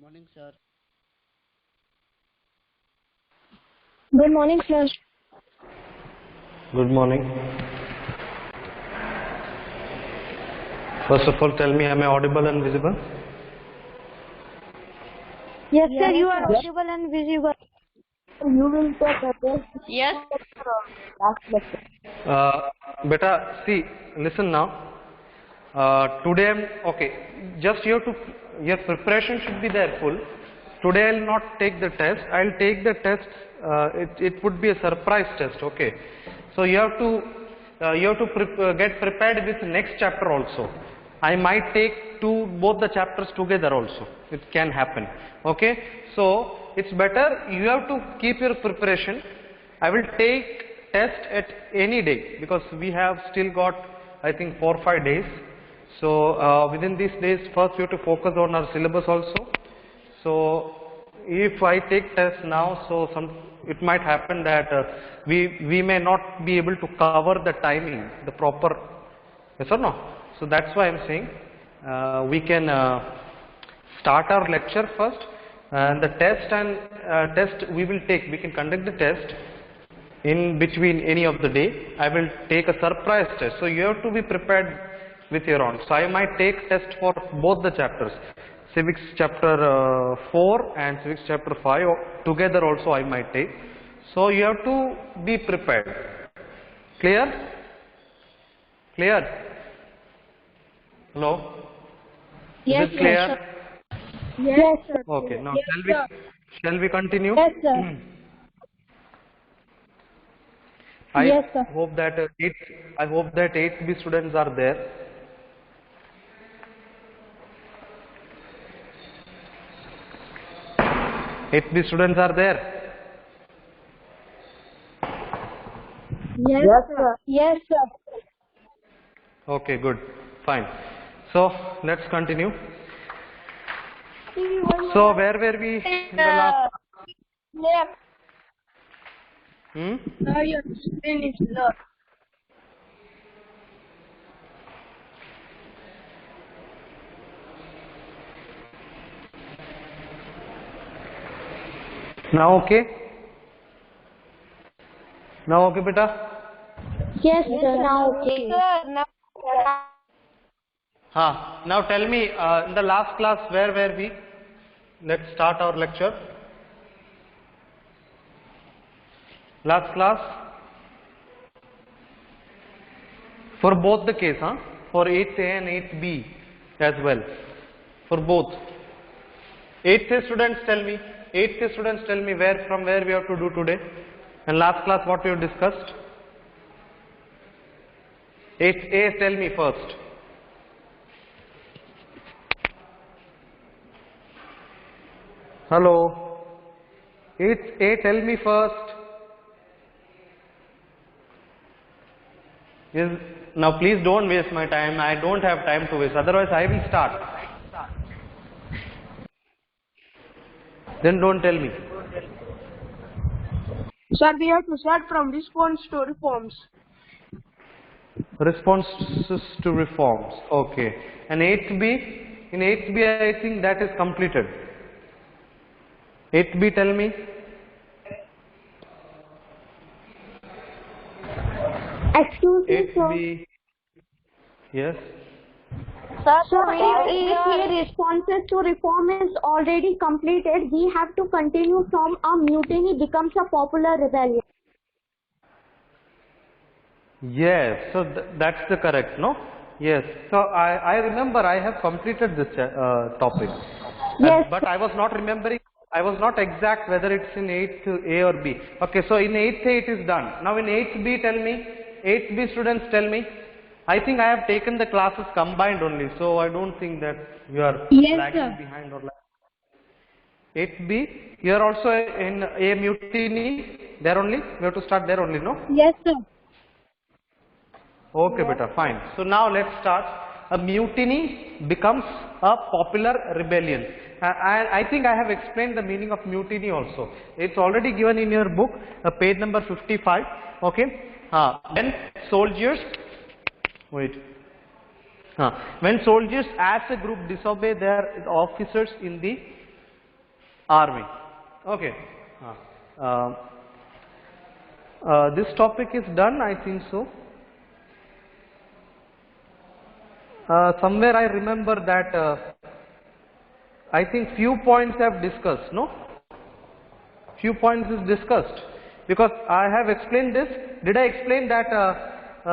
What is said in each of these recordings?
morning, sir. Good morning, sir. Good morning. First of all, tell me, am I audible and visible? Yes, sir, you are audible and visible. You will talk about Yes. last lecture. Beta, see, listen now. Today, okay, just your preparation should be there full. Today I'll not take the test. I'll take the test. It would be a surprise test. Okay, so you have to get prepared with next chapter also. I might take both the chapters together also. It can happen. Okay, so it's better you have to keep your preparation. I will take test at any day because we have still got, I think, 4 or 5 days. So within these days, first we have to focus on our syllabus also. So if I take test now, so it might happen that we may not be able to cover the timing, the proper, yes or no? So that's why I'm saying we can start our lecture first, and the test we will take. We can conduct the test in between any of the day. I will take a surprise test. So you have to be prepared with your own. So I might take test for both the chapters, civics chapter 4 and civics chapter 5 together also I might take. So you have to be prepared. Clear? Clear? Hello? Yes, Is it clear? sir. Yes, sir. Okay. Now Yes, shall we continue? Yes, sir. I Yes, sir. hope that 8th B students are there. Eighth B students are there. Yes, sir. Yes, sir. Okay, good, fine. So let's continue. So where were we in the last? Left. Now your screen is low. Now okay? Now okay, beta? Yes, sir. Now, okay. Now tell me, in the last class where were we? Let's start our lecture. Last class? For both the case, for 8th A and 8th B as well. For both. 8th A students tell me. 8th A students tell me from where we have to do today. And last class what we have discussed. 8th A tell me first. Hello. 8th A tell me first. Now please don't waste my time. I don't have time to waste. Otherwise I will start. Then don't tell me. Sir, we have to start from response to reforms. Responses to reforms. Okay. And 8th B? In 8th B I think that is completed. 8th B tell me. Excuse me, 8th sir. B. Yes. So if the responses to reform is already completed, we have to continue from a mutiny becomes a popular rebellion. Yes. So that's the correct, no? Yes. So I remember I have completed this topic. Yes. But I was not remembering. I was not exact whether it's in 8th A or B. Okay. So in 8th A it is done. Now in 8th B tell me. 8th B students tell me. I think I have taken the classes combined only, so I don't think that you are lagging behind or like. 8th B, you are also in a mutiny there only? We have to start there only, no? Yes, sir. Okay, beta, fine. So now let's start. A mutiny becomes a popular rebellion. I think I have explained the meaning of mutiny also. It's already given in your book, page number 55. Okay. When soldiers when soldiers as a group disobey their officers in the Army. Okay. This topic is done, I think so. Somewhere I remember that I think few points have discussed, no? Few points is discussed, because I have explained this. Did I explain that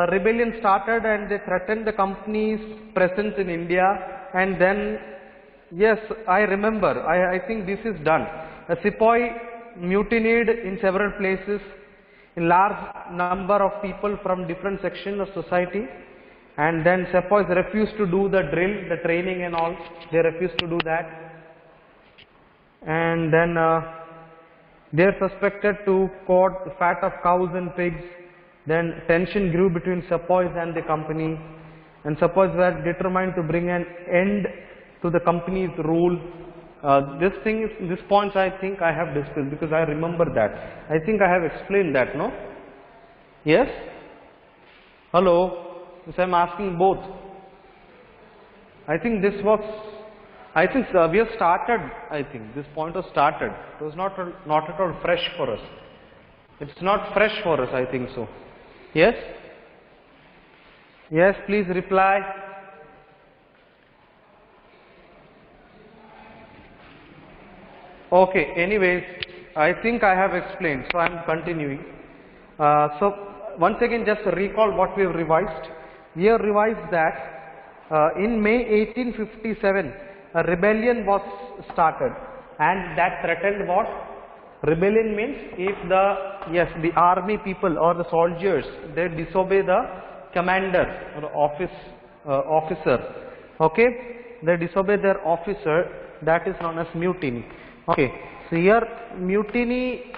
rebellion started and they threatened the company's presence in India, and then, yes, I remember, I think this is done. A sepoy mutinied in several places, in large number of people from different sections of society, and then sepoys refused to do the drill, the training and all. They refused to do that, and then they are suspected to court fat of cows and pigs. Then tension grew between sepoys and the company, and sepoys were determined to bring an end to the company's rule. This points I think I have discussed, because I remember that. I think I have explained that, no? Yes? Hello? Yes, I am asking both. I think this was, I think we have started, I think this point was started. It was not at all fresh for us. It's not fresh for us, I think so. Yes? Yes, please reply. Okay, anyways, I think I have explained, so I am continuing. So once again, just recall what we have revised. We have revised that in May 1857, a rebellion was started, and that threatened what? Rebellion means if the army people or the soldiers, they disobey the commander or officer, okay, they disobey their officer, that is known as mutiny. Okay, so here mutiny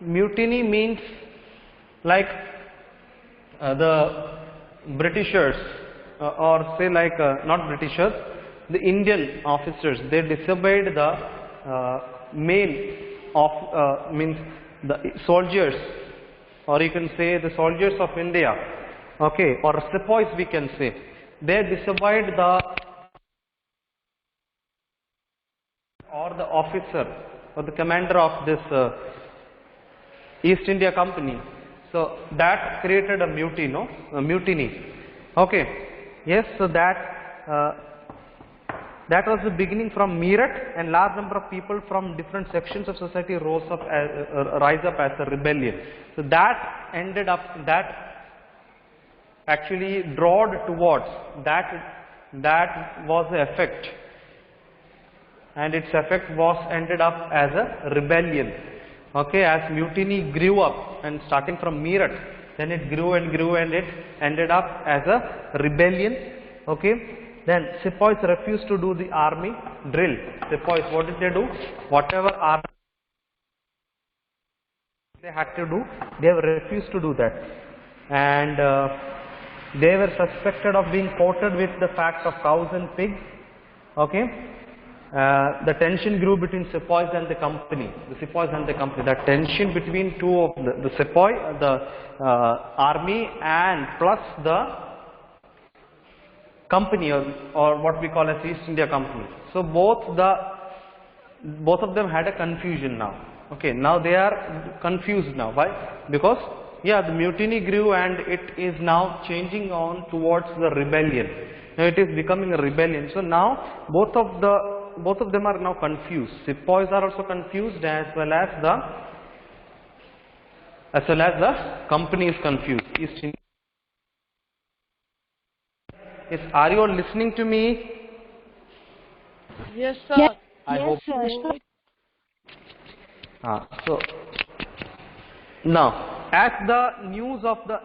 means like the Britishers or say like not Britishers, the Indian officers, they disobeyed the means the soldiers, or you can say the soldiers of India, okay, or sepoys we can say. They disobeyed the officer or the commander of this East India Company. So that created a mutiny. Okay, yes. So that was the beginning from Meerut, and large number of people from different sections of society rise up as a rebellion. So that ended up, that actually drawed towards that was the effect, and its effect was ended up as a rebellion. Okay, as mutiny grew up, and starting from Meerut, then it grew and grew, and it ended up as a rebellion. Okay, then sepoys refused to do the army drill. Sepoys, what did they do? Whatever army they had to do, they refused to do that, and they were suspected of being coated with the fat of cows and pigs. Okay. The tension grew between sepoys and the company. The sepoys and the company. The tension between two of the sepoy, the army, and plus the company, or what we call as East India Company. So both of them had a confusion now. Okay, now they are confused now. Why? Because the mutiny grew, and it is now changing on towards the rebellion. Now it is becoming a rebellion. So now both of them are now confused. Sepoys are also confused, as well as the company is confused. East India. Yes, are you all listening to me? Yes, sir. Yes, I hope. sir. So now, as the news of the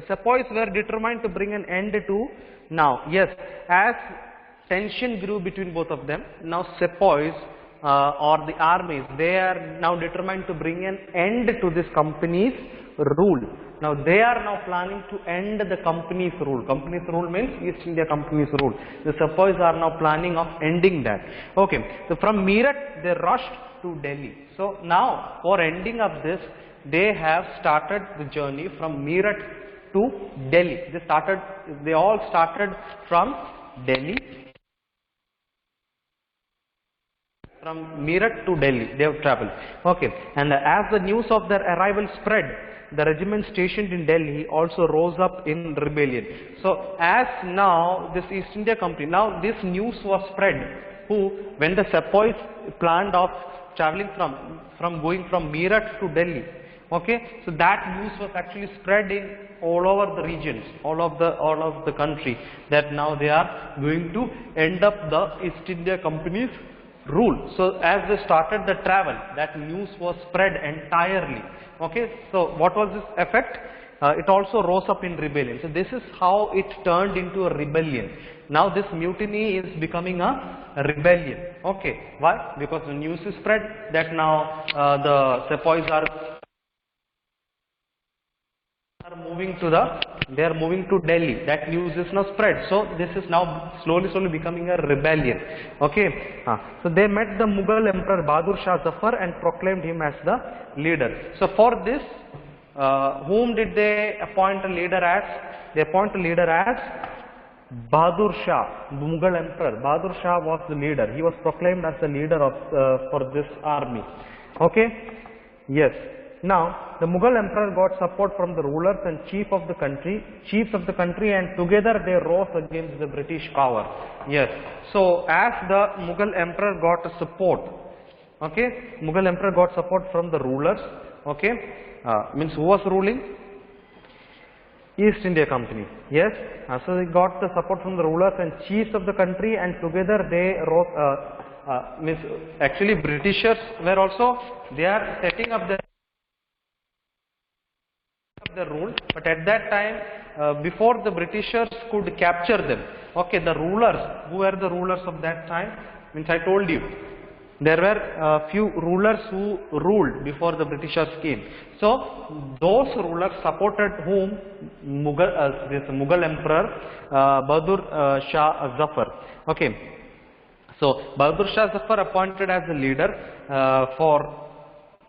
sepoys were determined to bring an end to, now, yes, as tension grew between both of them, now sepoys or the armies, they are now determined to bring an end to this company's rule. Now they are now planning to end the company's rule. Company's rule means East India Company's rule. The sepoys are now planning of ending that. Okay, so from Meerut they rushed to Delhi. So now for ending of this, they have started the journey from Meerut to Delhi. They all started from Delhi. From Meerut to Delhi, they have traveled. Okay, and as the news of their arrival spread, the regiment stationed in Delhi also rose up in rebellion. So, as now this East India Company, now this news was spread. When the sepoys planned of traveling from going from Meerut to Delhi. Okay, so that news was actually spread in all over the regions, all of the country, that now they are going to end up the East India Company's rule. So as they started the travel, that news was spread entirely. Okay, so what was this effect? It also rose up in rebellion. So this is how it turned into a rebellion. Now this mutiny is becoming a rebellion. Okay, why? Because the news is spread that now the sepoys are moving to Delhi. That news is now spread. So this is now slowly becoming a rebellion. Okay. So they met the Mughal Emperor Bahadur Shah Zafar and proclaimed him as the leader. So for this, whom did they appoint a leader as? They appoint a leader as Bahadur Shah, Mughal Emperor. Bahadur Shah was the leader. He was proclaimed as the leader of for this army. Okay. Yes. Now, the Mughal emperor got support from the rulers and chiefs of the country, and together they rose against the British power. Yes. So, as the Mughal emperor got support, okay, Mughal emperor got support from the rulers, okay, means who was ruling? East India Company. Yes. So, they got the support from the rulers and chiefs of the country, and together they rose, means actually Britishers were also, they are setting up the rule, but at that time, before the Britishers could capture them, okay, the rulers, who were the rulers of that time? Means I told you, there were few rulers who ruled before the Britishers came. So those rulers supported whom? This Mughal Emperor Bahadur Shah Zafar. Okay, so Bahadur Shah Zafar appointed as the leader for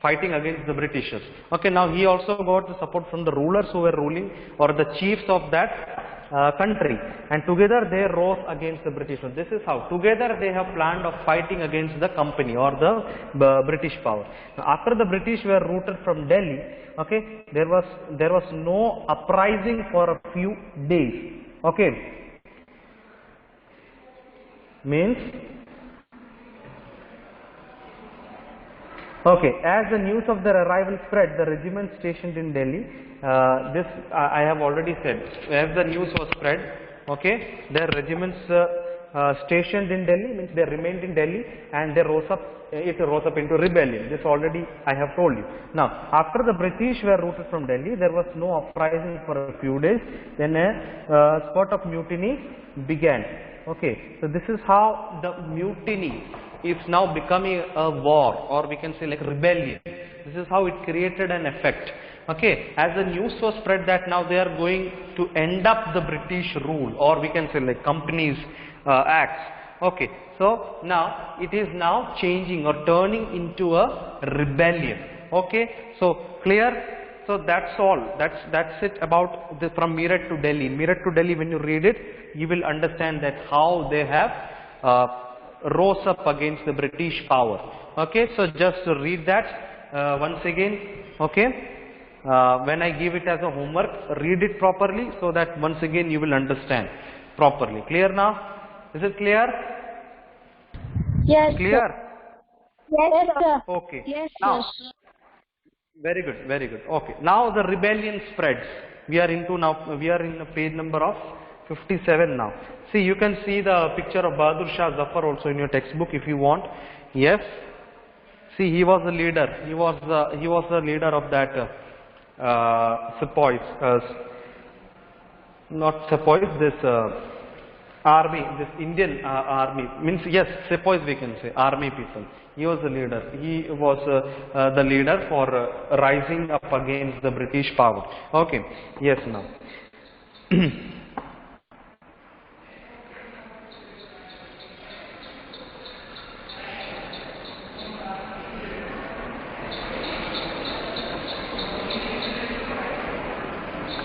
fighting against the Britishers. Okay, now he also got the support from the rulers who were ruling, or the chiefs of that country, and together they rose against the Britishers. This is how together they have planned of fighting against the company or the British power. Now, after the British were routed from Delhi, okay, there was no uprising for a few days. Okay, means. Okay, as the news of their arrival spread, the regiment stationed in Delhi, this I have already said, as the news was spread, okay, their regiments stationed in Delhi, means they remained in Delhi, and they rose up into rebellion. This already I have told you. Now, after the British were routed from Delhi, there was no uprising for a few days, then a spurt of mutiny began. Okay, so this is how the mutiny is now becoming a war, or we can say like rebellion. This is how it created an effect. Okay, as the news was spread that now they are going to end up the British rule, or we can say like companies acts. Okay, so now it is now changing or turning into a rebellion. Okay, so clear. So that's all. That's it about the from Meerut to Delhi. Meerut to Delhi. When you read it, you will understand that how they have rose up against the British power. Okay, so just to read that once again. Okay, when I give it as a homework, read it properly so that once again you will understand properly. Clear now? Is it clear? Yes. Clear? Yes, sir. Okay. Yes, now, very good, very good. Okay. Now the rebellion spreads. We are in page number of 57 now. See, you can see the picture of Bahadur Shah Zafar also in your textbook if you want. Yes. See, he was the leader. He was the leader of that sepoys. Not sepoys. This army. This Indian army means, yes, sepoys we can say, army people. He was the leader. He was the leader for rising up against the British power. Okay. Yes. Now.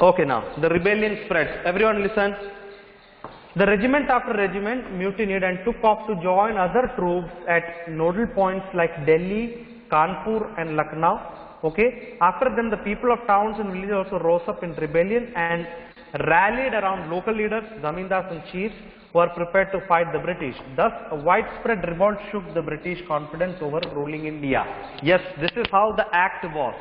Okay, now the rebellion spreads. Everyone listen. The regiment after regiment mutinied and took off to join other troops at nodal points like Delhi, Kanpur and Lucknow. Okay. After them, the people of towns and villages also rose up in rebellion and rallied around local leaders, zamindars and chiefs who were prepared to fight the British. Thus, a widespread revolt shook the British confidence over ruling India. Yes, this is how the act was.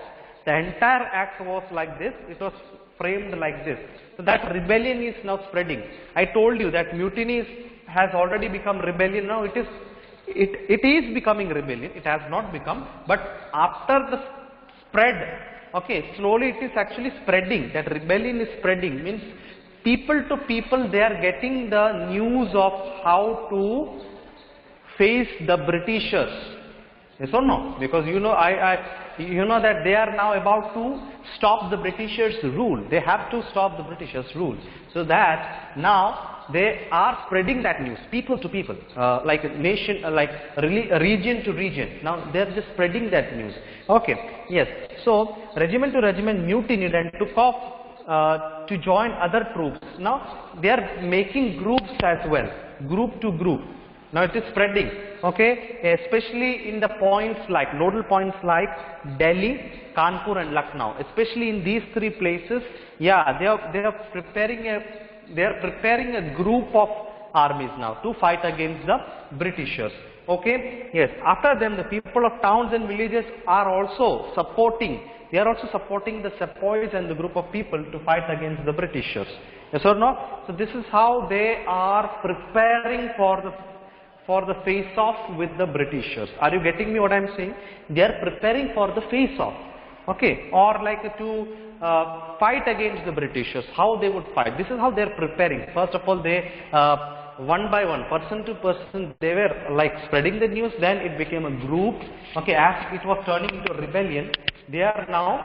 The entire act was like this. It was framed like this. So that rebellion is now spreading. I told you that mutiny has already become rebellion. Now it is becoming rebellion. It has not become, but after the spread, okay, slowly it is actually spreading. That rebellion is spreading, means people to people, they are getting the news of how to face the Britishers. Yes or no? Because you know, you know that they are now about to stop the Britishers' rule. They have to stop the Britishers' rule. So that now they are spreading that news, people to people, like nation, like region to region. Now they are just spreading that news. Okay, yes. So regiment to regiment mutinied and took off to join other troops. Now they are making groups as well, group to group. Now it is spreading, okay, especially in the points like, nodal points like Delhi, Kanpur and Lucknow. Especially in these three places, yeah, they are preparing a group of armies now to fight against the Britishers. Okay, yes. After them, the people of towns and villages are also supporting. They are also supporting the sepoys and the group of people to fight against the Britishers. Yes or no? So this is how they are preparing for the face-off with the Britishers. Are you getting me what I am saying? They are preparing for the face-off, okay, or like to fight against the Britishers, how they would fight. This is how they are preparing. First of all, they one by one, person to person, they were like spreading the news, then it became a group, okay, as it was turning into a rebellion, they are now,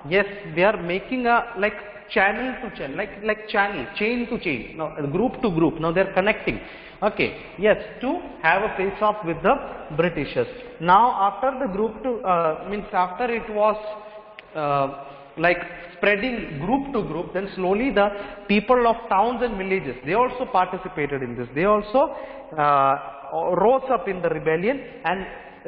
yes, they are making a like channel to channel, like channel, chain to chain, now group to group, now they are connecting. Okay, yes, to have a face-off with the Britishers. Now, after the group to, means after it was like spreading group to group, then slowly the people of towns and villages, they also participated in this. They also rose up in the rebellion and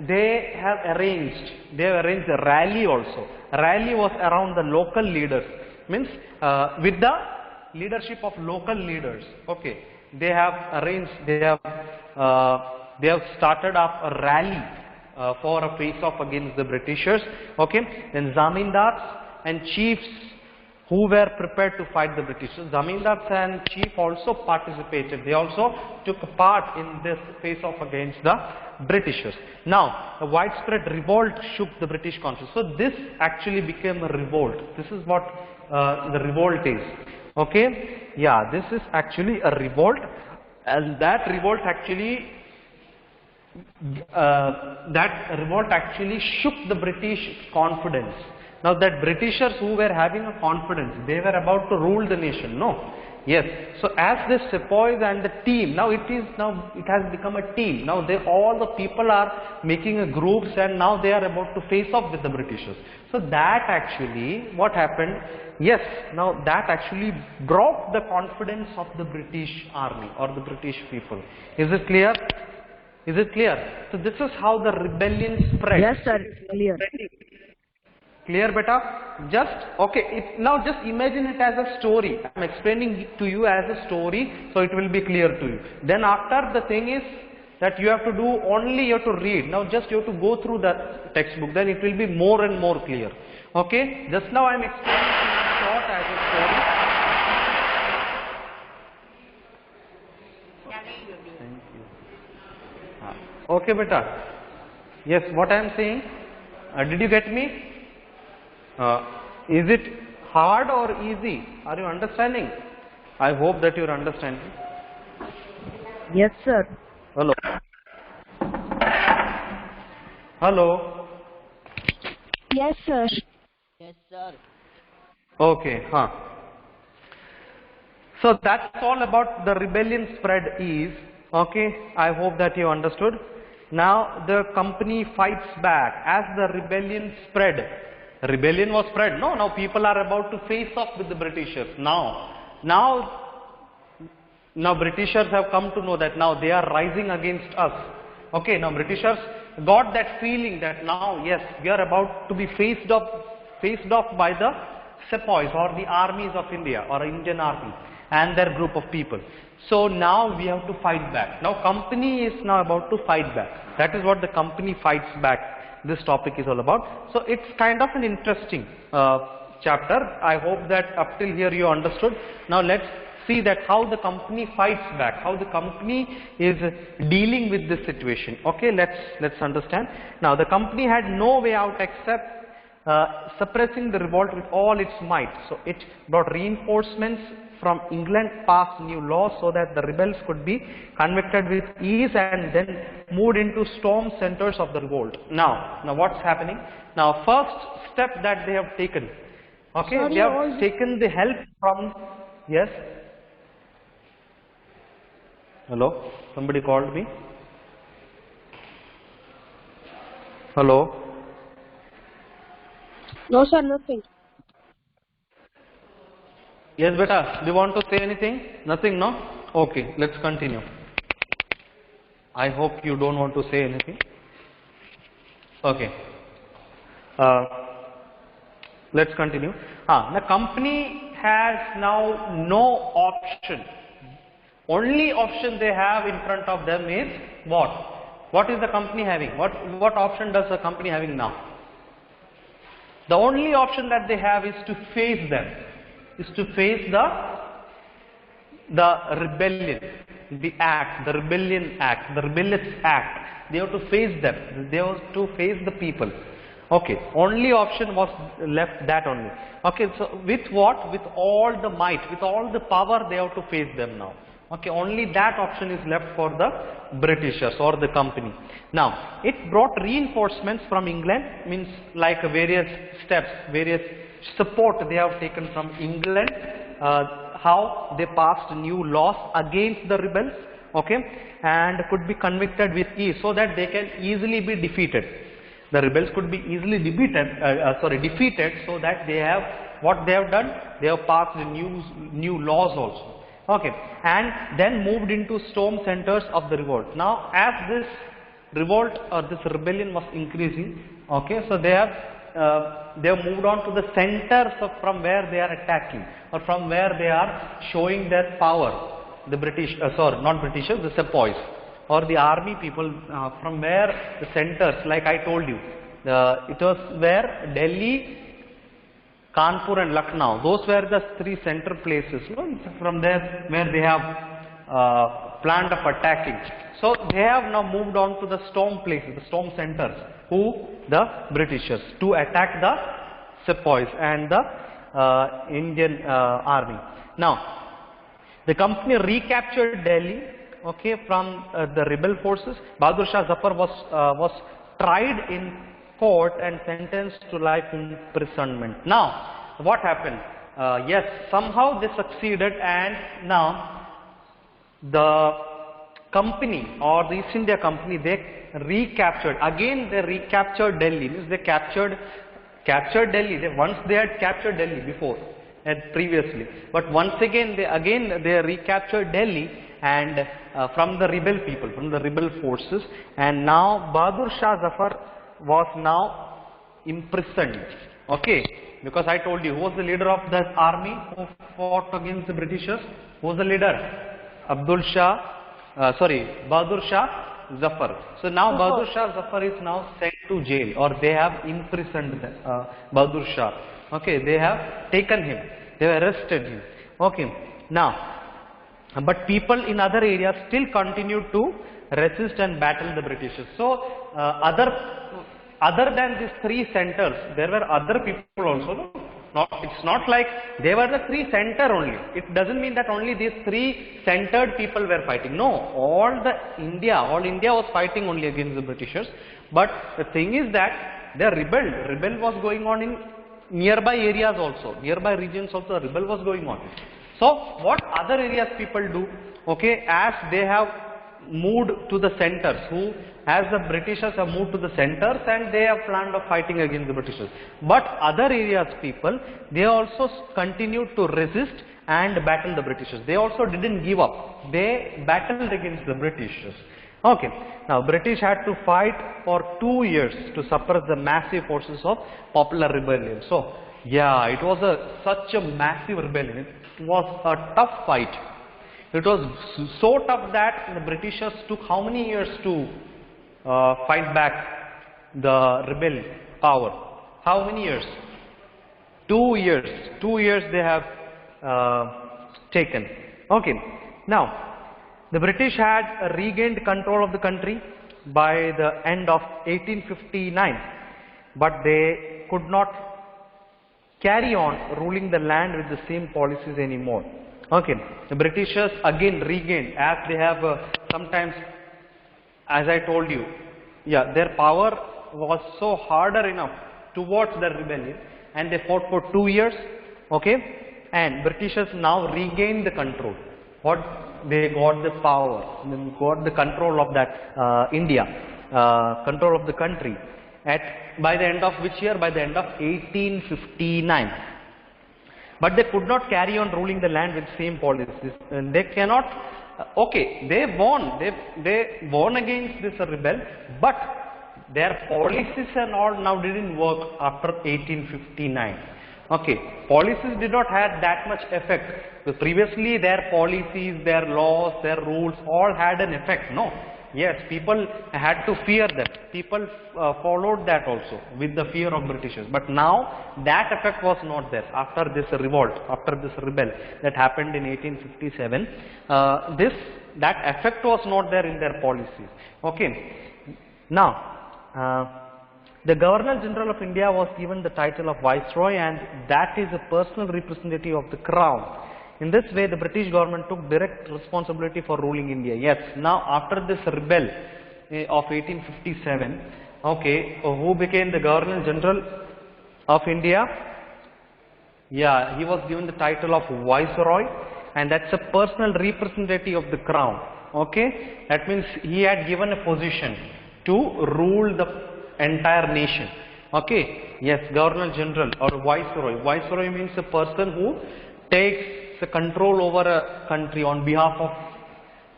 they have arranged a rally also. A rally was around the local leaders, means with the leadership of local leaders. Okay. They have arranged, they have started up a rally for a face-off against the Britishers. Okay, then zamindars and chiefs who were prepared to fight the Britishers. Zamindars and chief also participated. They also took part in this face-off against the Britishers. Now, a widespread revolt shook the British conscience. So this actually became a revolt. This is what the revolt is. Okay, yeah, this is actually a revolt, and that revolt actually shook the British confidence. Now that Britishers who were having a confidence, they were about to rule the nation. No, yes. So as the sepoys and the team, now it has become a team. Now all the people are making a groups, and now they are about to face off with the Britishers. So that actually, what happened? Yes, now that actually brought the confidence of the British army or the British people. Is it clear? Is it clear? So this is how the rebellion spread. Yes, sir. Clear. Clear, beta? Just, okay, now just imagine it as a story. I am explaining it to you as a story, so it will be clear to you. Then after, the thing is that you have to do only, you have to read. Now just you have to go through the textbook, then it will be more and more clear. Okay, just now I am explaining it short as a story. Thank you. Okay, beta. Yes, what I am saying? Did you get me? Is it hard or easy? Are you understanding? I hope that you are understanding. Yes, sir. Hello. Hello. Yes, sir. Yes, sir. Okay, So that's all about the rebellion spread is. Okay, I hope that you understood. Now the company fights back as the rebellion spread. Rebellion was spread. No, now people are about to face off with the Britishers. Now now Britishers have come to know that now they are rising against us. Okay, now Britishers got that feeling that now, yes, we are about to be faced off by the sepoys or the armies of India or Indian army and their group of people. So now we have to fight back. Now company is now about to fight back. That is what the company fights back. This topic is all about. So it's kind of an interesting chapter. I hope that up till here you understood. Now let's see that how the company fights back, how the company is dealing with this situation. Okay, let's understand. Now the company had no way out except suppressing the revolt with all its might. So it brought reinforcements from England, passed new laws so that the rebels could be convicted with ease and then moved into storm centers of the revolt. Now what's happening? Now first step that they have taken, okay, Sorry, they have taken the help from, yes? Hello? Somebody called me? Hello? No, sir, nothing. Yes, beta, do you want to say anything? Nothing, no? Okay, let's continue. I hope you don't want to say anything. Okay. Let's continue. The company has now no option. Only option they have in front of them is what? What is the company having? What option does the company having now? The only option that they have is to face them, is to face the rebellion, the act, the rebellion act, the rebellious act. They have to face them. They have to face the people. Okay, only option was left, that only. Okay, so with what? With all the might, with all the power, they have to face them now. Okay, only that option is left for the Britishers or the company. Now, it brought reinforcements from England, means like various steps, various support they have taken from England, how they passed new laws against the rebels, okay, and could be convicted with ease so that they can easily be defeated. The rebels could be easily defeated so that they have, what they have done, they have passed new laws also. Okay, and then moved into storm centers of the revolt. Now, as this revolt or this rebellion was increasing, okay, so they have moved on to the centers from where they are attacking or from where they are showing their power. The British, not Britishers, the sepoys or the army people, from where the centers, like I told you, it was where Delhi, Kanpur and Lucknow, those were the three center places, from there where they have planned of attacking. So they have now moved on to the storm places, the storm centers, who? The Britishers, to attack the sepoys and the Indian army. Now, the company recaptured Delhi, okay, from the rebel forces. Bahadur Shah Zafar was tried in court and sentenced to life imprisonment. Now, what happened? Yes, somehow they succeeded, and now the company or the East India Company, they recaptured, again they recaptured Delhi, means they captured Delhi. Once they had captured Delhi before and previously, but once again they recaptured Delhi, and from the rebel people, from the rebel forces, and now Bahadur Shah Zafar was now imprisoned, okay, because I told you, who was the leader of the army who fought against the Britishers? Who was the leader? Bahadur Shah Zafar. So now Bahadur Shah Zafar is now sent to jail, or they have imprisoned Bahadur Shah, okay, they have taken him, they have arrested him, okay. Now, but people in other areas still continue to resist and battle the Britishers. So other than these three centers, there were other people also. No? It's not like they were the three center only. It doesn't mean that only these three centered people were fighting. No, all India was fighting only against the Britishers. But the thing is that they rebelled. Rebel was going on in nearby areas also, nearby regions also. The rebel was going on. So what other areas people do? Okay, as they have moved to the centers, as the Britishers have moved to the centers and they have planned of fighting against the Britishers. But other areas people, they also continued to resist and battle the Britishers. They also didn't give up. They battled against the Britishers. Okay. Now British had to fight for 2 years to suppress the massive forces of popular rebellion. So yeah, it was such a massive rebellion. It was a tough fight. It was so tough that the Britishers took how many years to fight back the rebel power? How many years? 2 years. 2 years they have taken. Okay. Now, the British had regained control of the country by the end of 1859, but they could not carry on ruling the land with the same policies anymore. Okay, the Britishers again regained, as they have sometimes, as I told you, yeah, their power was so harder enough towards the rebellion, and they fought for 2 years. Okay, and Britishers now regained the control. What they got the power, they got the control of that India, control of the country. By the end of which year? By the end of 1859. But they could not carry on ruling the land with same policies. And they cannot. Okay, they won. They won against this rebel, but their policies and all now didn't work after 1859. Okay, policies did not have that much effect. So previously their policies, their laws, their rules all had an effect. No. Yes, people had to fear them. People followed that also with the fear of Britishers. But now that effect was not there after this revolt, after this rebel that happened in 1857. That effect was not there in their policies. Okay. Now, the Governor General of India was given the title of Viceroy, and that is a personal representative of the Crown. In this way, the British government took direct responsibility for ruling India. Yes, now after this rebel of 1857, okay, who became the Governor General of India? Yeah, he was given the title of Viceroy, and that's a personal representative of the Crown. Okay, that means he had given a position to rule the entire nation. Okay, yes, Governor General or Viceroy. Viceroy means a person who takes the control over a country on behalf of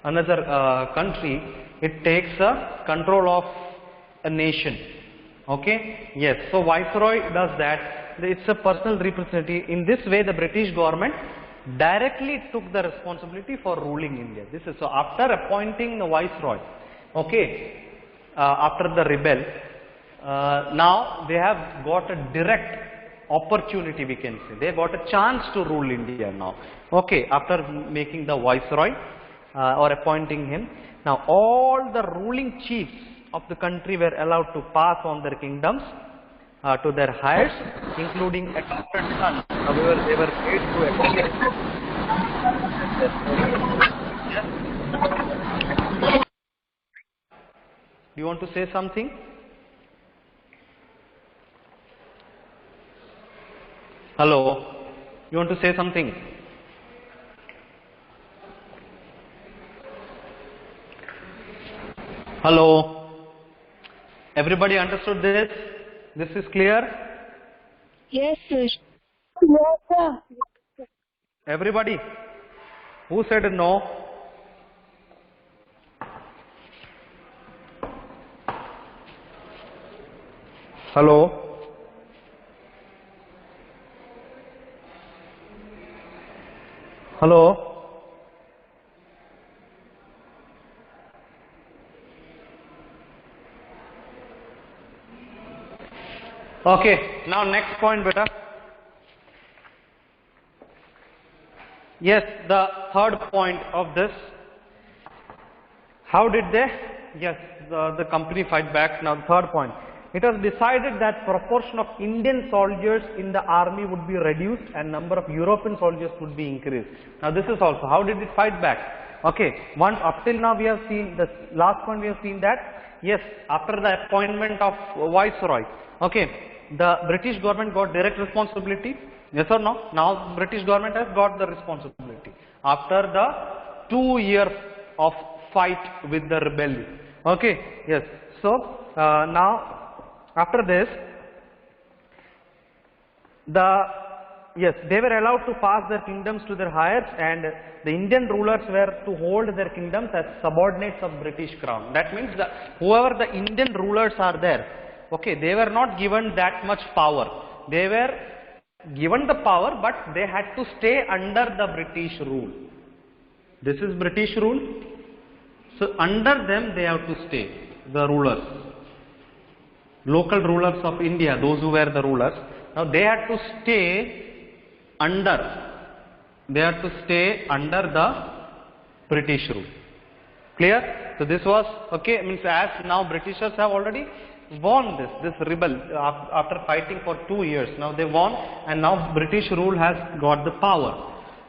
another country. It takes a control of a nation. Okay, yes, so Viceroy does that. It's a personal representative. In this way, the British government directly took the responsibility for ruling India. This is so after appointing the Viceroy, okay, after the rebel, now they have got a direct opportunity, we can say. They got a chance to rule India now. Okay, after making the Viceroy or appointing him. Now all the ruling chiefs of the country were allowed to pass on their kingdoms to their heirs, including adopted sons. However, they were paid to accommodate. Do you want to say something? Hello, you want to say something? Hello, everybody understood this? This is clear? Yes, sir. Yes, sir. Everybody? Who said no? Hello? Hello? Okay, now next point, beta. Yes, the third point of this. How did they? Yes, the company fight back. Now, the third point. It was decided that proportion of Indian soldiers in the army would be reduced and number of European soldiers would be increased. Now, this is also, how did it fight back? Okay, up till now we have seen, the last point we have seen that, yes, after the appointment of Viceroy, okay, the British government got direct responsibility, yes or no? Now British government has got the responsibility after the 2 years of fight with the rebellion. Okay, yes. So now after this, they were allowed to pass their kingdoms to their heirs, and the Indian rulers were to hold their kingdoms as subordinates of British crown. That means that whoever the Indian rulers are there, okay, they were not given that much power. They were given the power, but they had to stay under the British rule. This is British rule. So under them they have to stay, the rulers, local rulers of India, those who were the rulers. Now they had to stay under the British rule. Clear? So this was, okay, means as now Britishers have already won this rebel after fighting for 2 years. Now they won, and now British rule has got the power.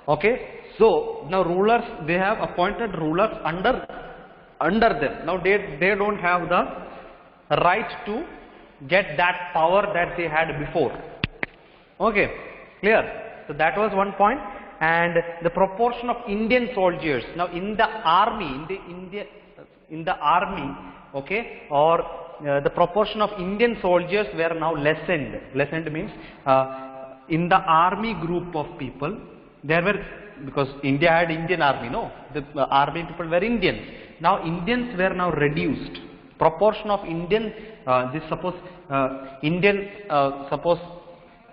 Okay, so now rulers, they have appointed rulers under them. Now they don't have the right to get that power that they had before. Okay, clear? So that was one point. And the proportion of Indian soldiers, now in the army, in the army, okay, or the proportion of Indian soldiers were now lessened. Lessened means in the army group of people, there were, because India had Indian army, no, the army people were Indians. Now Indians were now reduced. Proportion of Indian, suppose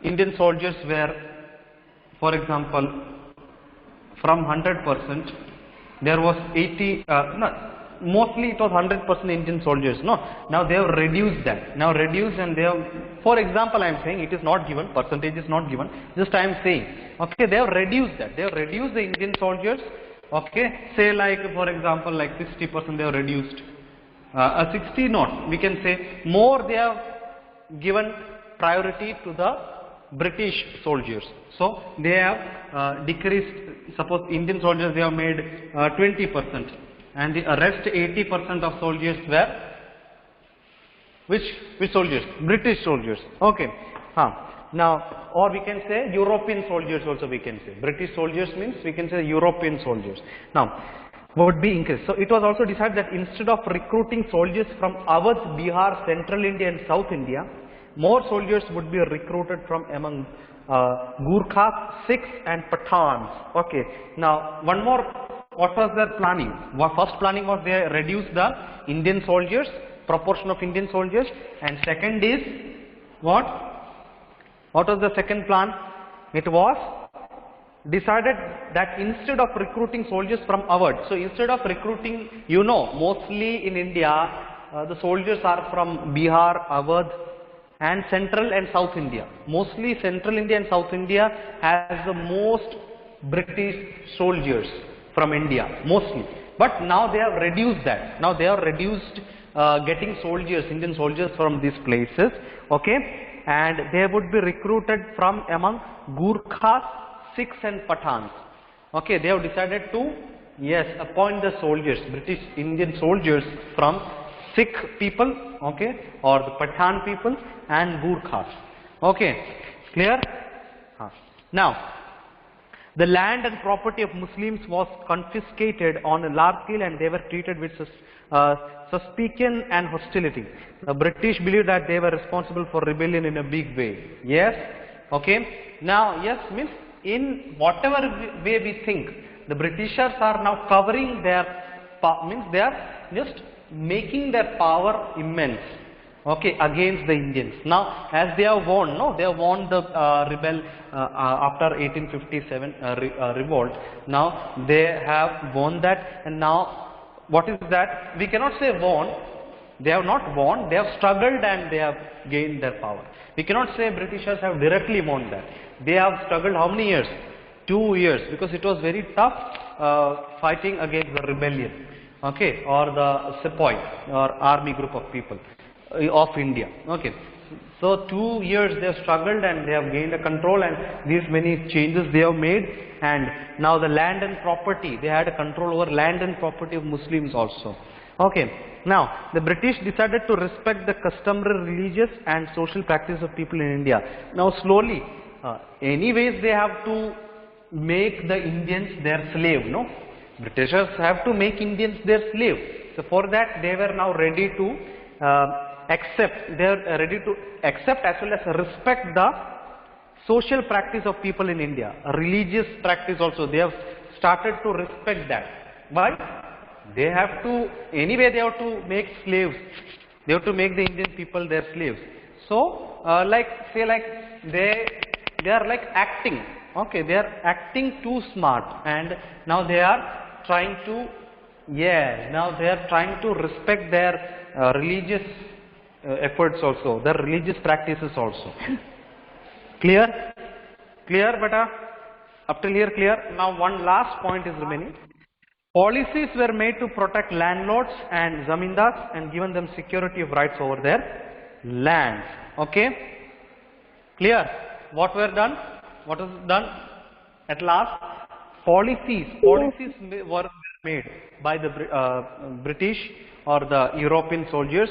Indian soldiers were, for example, from 100%, there was 80, mostly it was 100% Indian soldiers, no. Now they have reduced that. Now reduced, and they have, for example, I am saying, it is not given, percentage is not given, just I am saying, okay, they have reduced that. They have reduced the Indian soldiers, okay, say like, for example, like 60% they have reduced. 60 not, we can say more they have given priority to the British soldiers. So they have decreased, suppose Indian soldiers they have made 20%, and the rest 80% of soldiers were which soldiers? British soldiers. Okay. Now, or we can say European soldiers also, we can say. British soldiers means we can say European soldiers. Now, would be increased. So it was also decided that instead of recruiting soldiers from Awadh, Bihar, Central India and South India, more soldiers would be recruited from among Gurkhas, Sikhs and Pathans. Okay. Now, one more, what was their planning? First planning was they reduced the Indian soldiers, proportion of Indian soldiers, and second is what? What was the second plan? It was decided that instead of recruiting soldiers from Awadh, so instead of recruiting, you know, mostly in India, the soldiers are from Bihar, Awadh and Central and South India. Mostly Central India and South India has the most British soldiers from India, mostly. But now they have reduced that. Now they have reduced getting soldiers, Indian soldiers from these places, okay, and they would be recruited from among Gurkhas, Sikhs and Pathans. Okay, they have decided to, yes, appoint the soldiers, British Indian soldiers from Sikh people, okay, or the Pathan people and Gurkhas. Okay, clear? Now, the land and property of Muslims was confiscated on a large scale, and they were treated with suspicion and hostility. The British believed that they were responsible for rebellion in a big way. Yes? Okay. Now, yes means in whatever way we think, the Britishers are now covering their, means they are just making their power immense, okay, against the Indians. Now, as they have won, no, they have won the rebel after 1857 revolt. Now, they have won that, and now, what is that? We cannot say won. They have not won, they have struggled and they have gained their power. We cannot say Britishers have directly won that. They have struggled how many years? 2 years, because it was very tough fighting against the rebellion, okay, or the sepoy or army group of people of India. Okay, so 2 years they have struggled and they have gained a control, and these many changes they have made. And now the land and property, they had a control over land and property of Muslims also. Okay, now the British decided to respect the customary religious and social practice of people in India. Now slowly, anyways they have to make the Indians their slave, no? Britishers have to make Indians their slaves. So for that they were now ready to accept. They are ready to accept as well as respect the social practice of people in India. A religious practice also. They have started to respect that. Why? They have to, anyway they have to make slaves. They have to make the Indian people their slaves. So like say like they are like acting. Okay, they are acting too smart, and now they are trying to, now they are trying to respect their religious efforts also, their religious practices also. Clear? Clear, beta? Up till here clear? Now one last point is remaining. Policies were made to protect landlords and zamindars and given them security of rights over their lands. Okay? Clear? What were done? What was done? At last, policies were made by the British or the European soldiers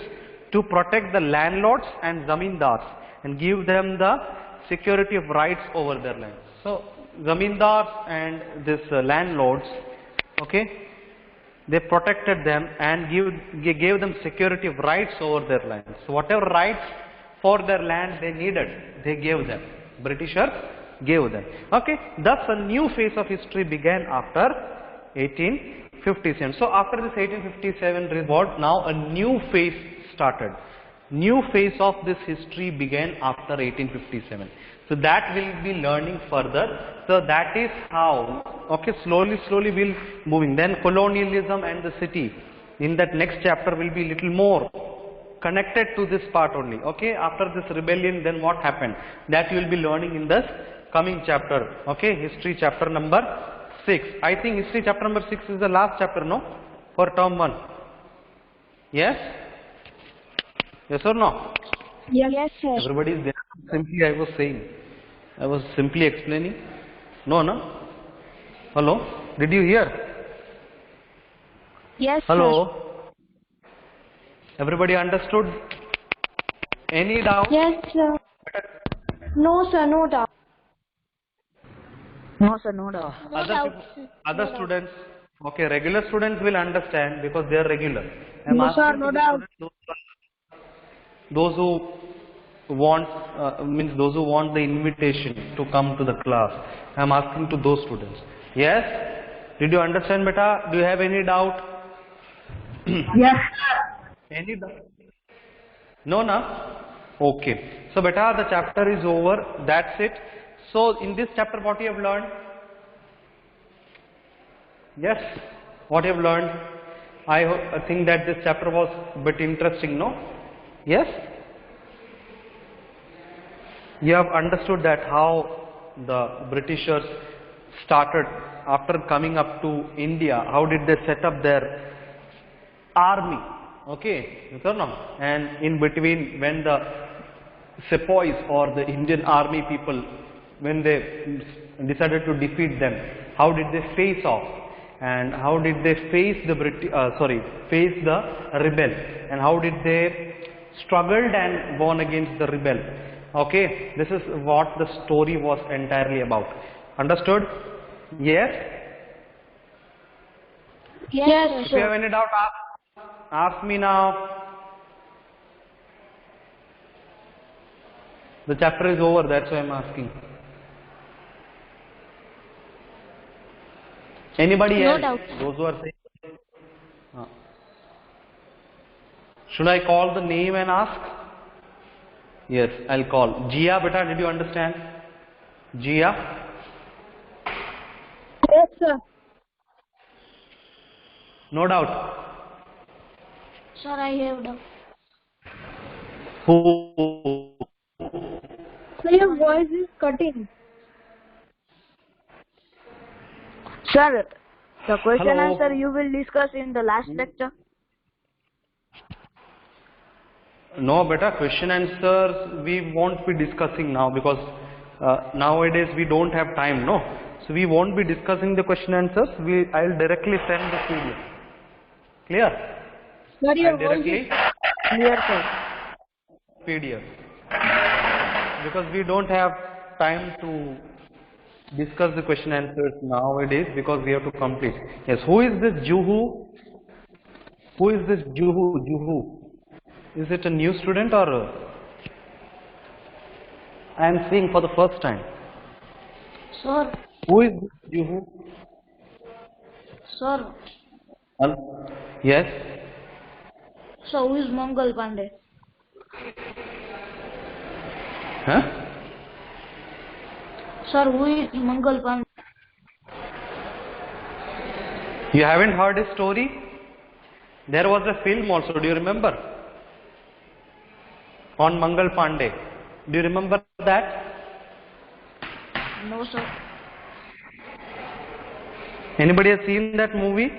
to protect the landlords and zamindars and give them the security of rights over their lands. So, zamindars and this landlords, okay, they protected them and gave them security of rights over their lands. So, whatever rights for their land they needed, they gave them. Britishers gave them. Okay, thus a new phase of history began after 1857. So, after this 1857 revolt, now a new phase started. New phase of this history began after 1857. So that we'll be learning further. So that is how, okay, slowly we'll moving. Then colonialism and the city. In that next chapter will be little more connected to this part only. Okay, after this rebellion, then what happened? That you will be learning in this coming chapter. Okay, history chapter number 6. I think history chapter number 6 is the last chapter, no? For term 1. Yes? Yes or no? Yes, sir. Everybody is there. Simply I was saying. I was simply explaining. No, no? Hello? Did you hear? Yes, Hello? Everybody understood? Any doubt? Yes, sir. No, sir, no doubt. No, sir, no doubt. Other students, okay, regular students will understand because they are regular. I'm No, asking sir, to no the doubt. students, those who want those who want the invitation to come to the class. I'm asking to those students. Yes? Did you understand, beta? Do you have any doubt? Yes. Any doubt? No, na? Okay. So, beta, the chapter is over. That's it. So, in this chapter, what you have learned? Yes? What you have learned? I think that this chapter was a bit interesting, no? Yes? You have understood that how the Britishers started after coming up to India. How did they set up their army? Okay, you know, and in between when the sepoys or the Indian army people, when they decided to defeat them, how did they face off, and how did they face the face the rebel, and how did they struggled and won against the rebel. Okay, this is what the story was entirely about. Understood? Yes? Yes, If you have sir. any doubt, ask me now. The chapter is over, that's why I'm asking. Anybody No else? doubt. Those who are saying. Should I call the name and ask? Yes, I'll call. Jia, beta, did you understand? Jia? Yes, sir. No doubt. Sir, I have doubt. Who? So your voice is cutting. Sir, the question Hello. answer you will discuss in the last lecture. No, beta, question answers we won't be discussing now because nowadays we don't have time, no? So we won't be discussing the question answers. I'll directly send the PDF. Clear? Sir, your I'll voice is directly Clear, sir. PDF because we don't have time to discuss the question answers nowadays because we have to complete. Yes, who is this Juhu? Who is this Juhu? Juhu. Is it a new student or I am seeing for the first time? Sir, Who is this Juhu? sir, Yes. so who is Mangal Pandey? Huh? Sir, who is Mangal Pandey? You haven't heard his story? There was a film also, do you remember? On Mangal Pandey. Do you remember that? No, sir. Anybody has seen that movie?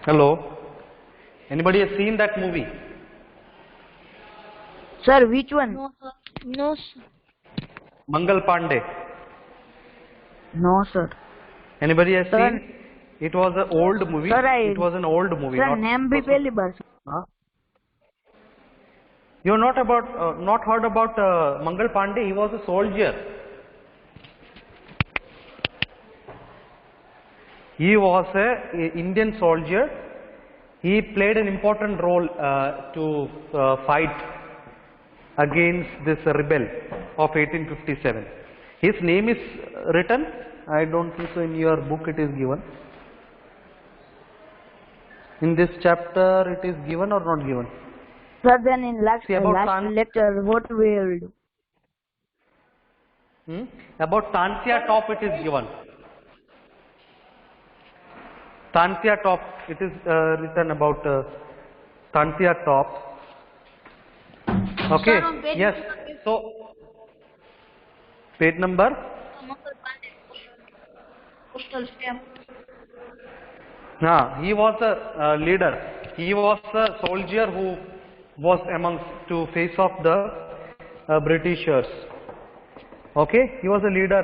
Hello? Anybody has seen that movie? Sir, which one? No, sir. No, sir. Mangal Pandey. No, sir. Anybody has Sir. seen? It was an old movie. Sir, It was an old movie. Sir, not- name bhi pehli baar. Huh? You are not heard about Mangal Pandey. He was a soldier. He was a Indian soldier. He played an important role to fight against this rebel of 1857. His name is written. I don't think so in your book it is given. In this chapter it is given or not given? Sir, then in last See, about last lecture, what we will do? About Tansia Top it is given. Tansia Top, it is written about Tansia Top. Okay, Sir, on page yes. number- So, page number? Mangal Pandey. Postal stamp. He was a leader. He was a soldier who was amongst to face off the Britishers. Okay, he was a leader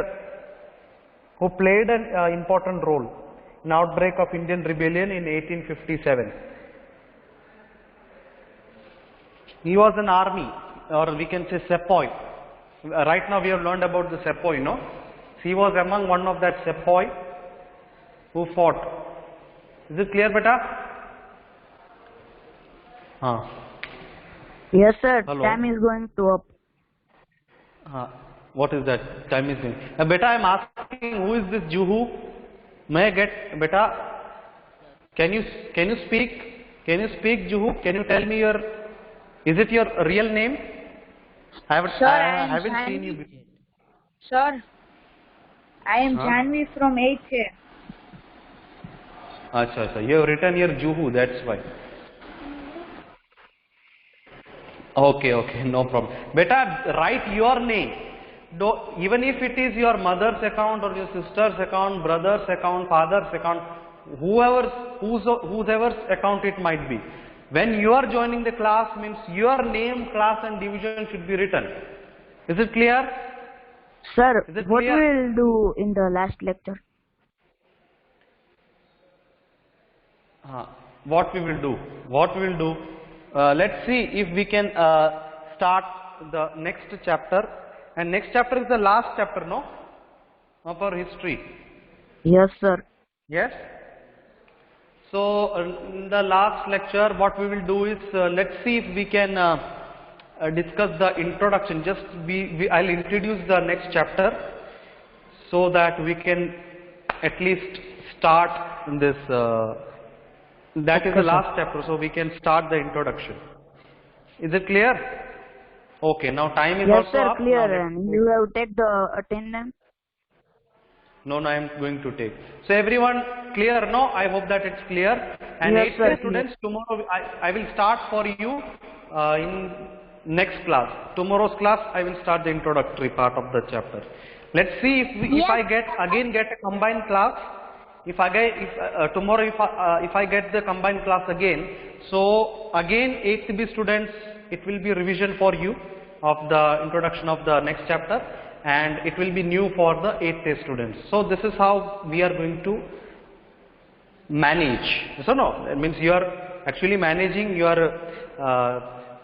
who played an important role in outbreak of Indian rebellion in 1857. He was an army, or we can say sepoy. Right now we have learned about the sepoy, no? He was among one of that sepoy who fought. Is it clear, beta? Yes, sir. Hello. Time is going to up. What is that? Time is going. Beta, I am asking, who is this Juhu? May I get, beta? Can you speak? Can you speak, Juhu? Can you tell me your? Is it your real name? I Sir, I am haven't Janvi. seen you before. Sir, I am Huh? Janvi from 8th. Acha. You have written here Juhu, that's why. Okay, no problem. Beta, write your name. Even if it is your mother's account or your sister's account, brother's account, father's account, whoever's account it might be. When you are joining the class, means your name, class and division should be written. Is it clear? Sir, Is it what clear? we will do in the last lecture? What we will do? Let's see if we can start the next chapter. And next chapter is the last chapter, no? Of our history. Yes, sir. Yes? So, in the last lecture, what we will do is, let's see if we can discuss the introduction. I'll introduce the next chapter so that we can at least start this. That is the last chapter, so we can start the introduction. Is it clear? Okay, now time is Yes, also sir. up. Clear. Now And you have take the attendance. No, I am going to take. So everyone clear? No, I hope that it's clear. And Yes, 8th sir, grade students, tomorrow I will start for you in next class. Tomorrow's class I will start the introductory part of the chapter. Let's see if I get a combined class. If I get the combined class again, so again 8th B students, it will be revision for you of the introduction of the next chapter, and it will be new for the 8th A students. So this is how we are going to manage. So no, it means you are actually managing your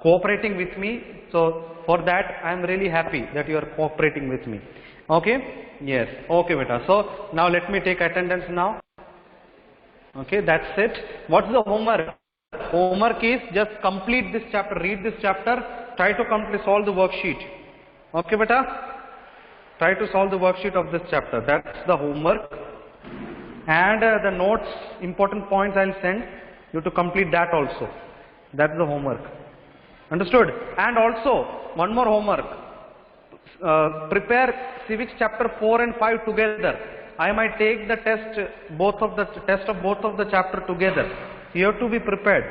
cooperating with me. So for that I am really happy that you are cooperating with me. Okay? Yes. Okay, beta. So now let me take attendance now. Okay, that's it. What's the homework? Homework is just complete this chapter, read this chapter, try to solve the worksheet. Okay, beta? Try to solve the worksheet of this chapter. That's the homework. And the notes, important points I'll send you to complete that also. That's the homework. Understood? And also, one more homework. Prepare civics chapter 4 and 5 together. I might take the test, both of the chapter together. You have to be prepared.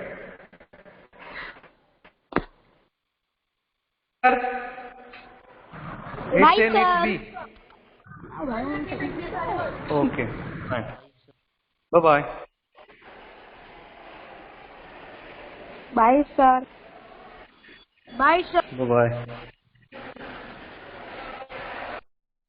Bye, 8A, sir. 8B. Okay, fine. Bye-bye. Bye, sir. Bye, sir. Bye-bye.